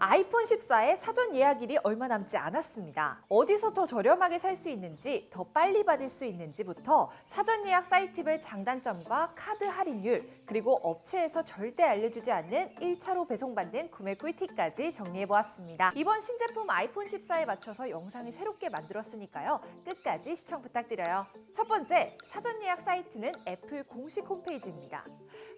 아이폰 14의 사전 예약일이 얼마 남지 않았습니다. 어디서 더 저렴하게 살 수 있는지, 더 빨리 받을 수 있는지부터 사전 예약 사이트별 장단점과 카드 할인율, 그리고 업체에서 절대 알려주지 않는 1차로 배송받는 구매 꿀팁까지 정리해보았습니다. 이번 신제품 아이폰 14에 맞춰서 영상을 새롭게 만들었으니까요. 끝까지 시청 부탁드려요. 첫 번째, 사전 예약 사이트는 애플 공식 홈페이지입니다.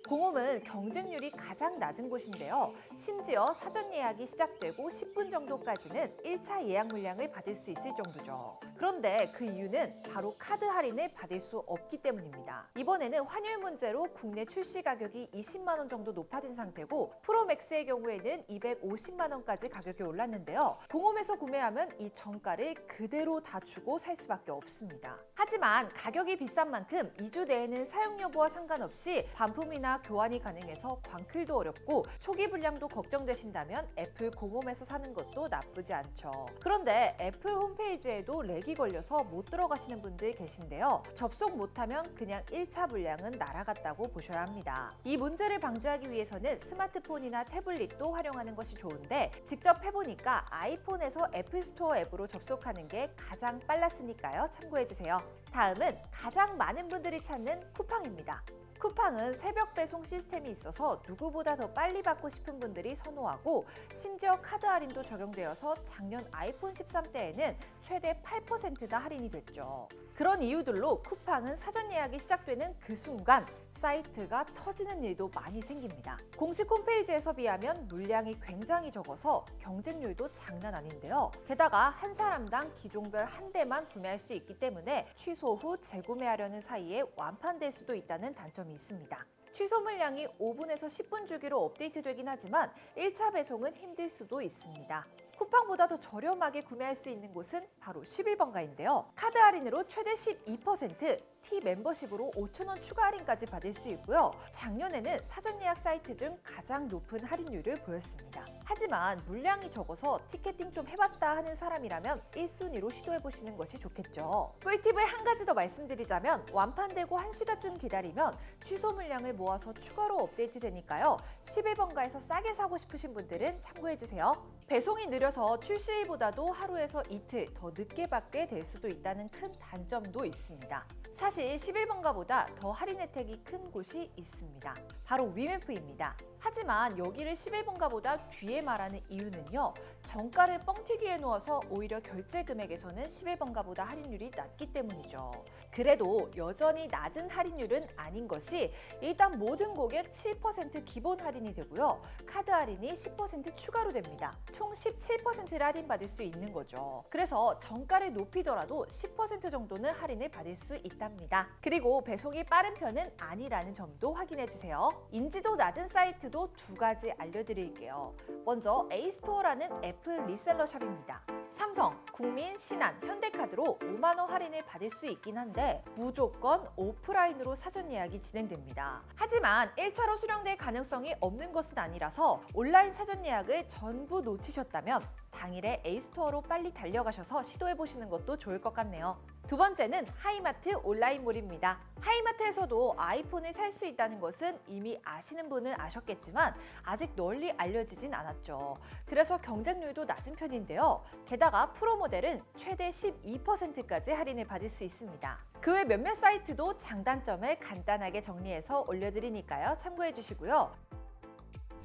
공홈은 경쟁률이 가장 낮은 곳인데요. 심지어 사전 예약이 시작되고 10분 정도까지는 1차 예약 물량을 받을 수 있을 정도죠. 그런데 그 이유는 바로 카드 할인을 받을 수 없기 때문입니다. 이번에는 환율 문제로 국내 출시 가격이 20만 원 정도 높아진 상태고 프로맥스의 경우에는 250만 원까지 가격이 올랐는데요. 공홈에서 구매하면 이 정가를 그대로 다 주고 살 수밖에 없습니다. 하지만 가격이 비싼 만큼 2주 내에는 사용 여부와 상관없이 반품이나 교환이 가능해서 광클도 어렵고 초기 불량도 걱정되신다면 애플 공홈에서 사는 것도 나쁘지 않죠. 그런데 애플 홈페이지에도 렉이 걸려서 못 들어가시는 분들 계신데요. 접속 못하면 그냥 1차 물량은 날아갔다고 보셔야 합니다. 이 문제를 방지하기 위해서는 스마트폰이나 태블릿도 활용하는 것이 좋은데 직접 해보니까 아이폰에서 애플 스토어 앱으로 접속하는 게 가장 빨랐으니까요. 참고해주세요. 다음은 가장 많은 분들이 찾는 쿠팡입니다. 쿠팡은 새벽 배송 시스템이 있어서 누구보다 더 빨리 받고 싶은 분들이 선호하고 심지어 카드 할인도 적용되어서 작년 아이폰 13 때에는 최대 8%나 할인이 됐죠. 그런 이유들로 쿠팡은 사전 예약이 시작되는 그 순간 사이트가 터지는 일도 많이 생깁니다. 공식 홈페이지에서 비하면 물량이 굉장히 적어서 경쟁률도 장난 아닌데요. 게다가 한 사람당 기종별 한 대만 구매할 수 있기 때문에 취소 후 재구매하려는 사이에 완판될 수도 있다는 단점이 있습니다. 취소 물량이 5분에서 10분 주기로 업데이트되긴 하지만 1차 배송은 힘들 수도 있습니다. 쿠팡보다 더 저렴하게 구매할 수 있는 곳은 바로 11번가인데요. 카드 할인으로 최대 12%, T 멤버십으로 5,000원 추가 할인까지 받을 수 있고요. 작년에는 사전 예약 사이트 중 가장 높은 할인율을 보였습니다. 하지만 물량이 적어서 티켓팅 좀 해봤다 하는 사람이라면 1순위로 시도해보시는 것이 좋겠죠. 꿀팁을 한 가지 더 말씀드리자면 완판되고 1시간쯤 기다리면 취소 물량을 모아서 추가로 업데이트 되니까요. 11번가에서 싸게 사고 싶으신 분들은 참고해주세요. 배송이 느려서 출시일보다도 하루에서 이틀 더 늦게 받게 될 수도 있다는 큰 단점도 있습니다. 사실 11번가보다 더 할인 혜택이 큰 곳이 있습니다. 바로 위메프입니다. 하지만 여기를 11번가보다 뒤에 말하는 이유는요. 정가를 뻥튀기해 놓아서 오히려 결제 금액에서는 11번가보다 할인율이 낮기 때문이죠. 그래도 여전히 낮은 할인율은 아닌 것이 일단 모든 고객 7% 기본 할인이 되고요. 카드 할인이 10% 추가로 됩니다. 총 17%를 할인받을 수 있는 거죠. 그래서 정가를 높이더라도 10% 정도는 할인을 받을 수 있답니다. 그리고 배송이 빠른 편은 아니라는 점도 확인해주세요. 인지도 낮은 사이트도 두 가지 알려드릴게요. 먼저 A스토어라는 애플 리셀러 샵입니다. 삼성, 국민, 신한, 현대카드로 5만 원 할인을 받을 수 있긴 한데 무조건 오프라인으로 사전 예약이 진행됩니다. 하지만 1차로 수령될 가능성이 없는 것은 아니라서 온라인 사전 예약을 전부 놓치셨다면 당일에 A스토어로 빨리 달려가셔서 시도해보시는 것도 좋을 것 같네요. 두 번째는 하이마트 온라인몰입니다. 하이마트에서도 아이폰을 살 수 있다는 것은 이미 아시는 분은 아셨겠지만 아직 널리 알려지진 않았죠. 그래서 경쟁률도 낮은 편인데요. 게다가 프로 모델은 최대 12%까지 할인을 받을 수 있습니다. 그 외 몇몇 사이트도 장단점을 간단하게 정리해서 올려드리니까요. 참고해 주시고요.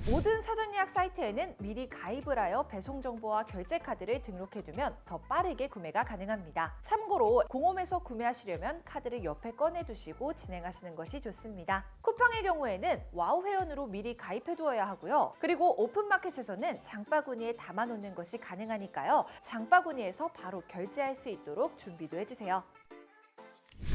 모든 사전 예약 사이트에는 미리 가입을 하여 배송 정보와 결제 카드를 등록해두면 더 빠르게 구매가 가능합니다. 참고로 공홈에서 구매하시려면 카드를 옆에 꺼내두시고 진행하시는 것이 좋습니다. 쿠팡의 경우에는 와우 회원으로 미리 가입해두어야 하고요. 그리고 오픈마켓에서는 장바구니에 담아놓는 것이 가능하니까요. 장바구니에서 바로 결제할 수 있도록 준비도 해주세요.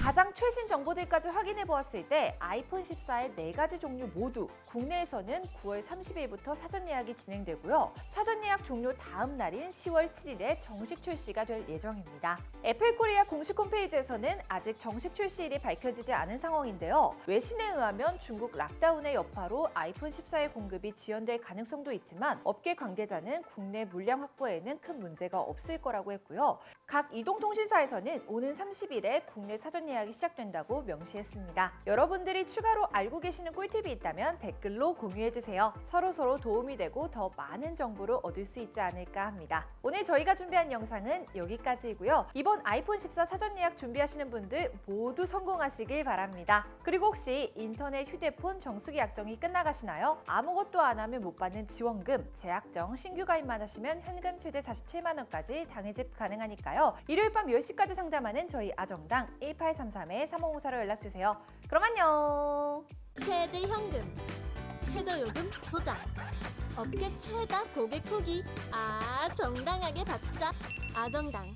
가장 최신 정보들까지 확인해 보았을 때 아이폰 14의 4가지 종류 모두 국내에서는 9월 30일부터 사전 예약이 진행되고요. 사전 예약 종료 다음 날인 10월 7일에 정식 출시가 될 예정입니다. 애플코리아 공식 홈페이지에서는 아직 정식 출시일이 밝혀지지 않은 상황인데요. 외신에 의하면 중국 락다운의 여파로 아이폰 14의 공급이 지연될 가능성도 있지만 업계 관계자는 국내 물량 확보에는 큰 문제가 없을 거라고 했고요. 각 이동통신사에서는 오는 30일에 국내 사전 예약이 시작된다고 명시했습니다. 여러분들이 추가로 알고 계시는 꿀팁이 있다면 댓글로 공유해주세요. 서로서로 도움이 되고 더 많은 정보를 얻을 수 있지 않을까 합니다. 오늘 저희가 준비한 영상은 여기까지이고요. 이번 아이폰 14 사전 예약 준비하시는 분들 모두 성공하시길 바랍니다. 그리고 혹시 인터넷, 휴대폰 정수기 약정이 끝나가시나요? 아무것도 안 하면 못 받는 지원금, 재약정, 신규 가입만 하시면 현금 최대 47만 원까지 당해집 가능하니까요. 일요일 밤 10시까지 상담하는 저희 아정당 1833-3554로 연락주세요. 그럼 안녕! 최대 현금, 최저요금 보장, 업계 최다 고객 후기, 정당하게 받자. 아정당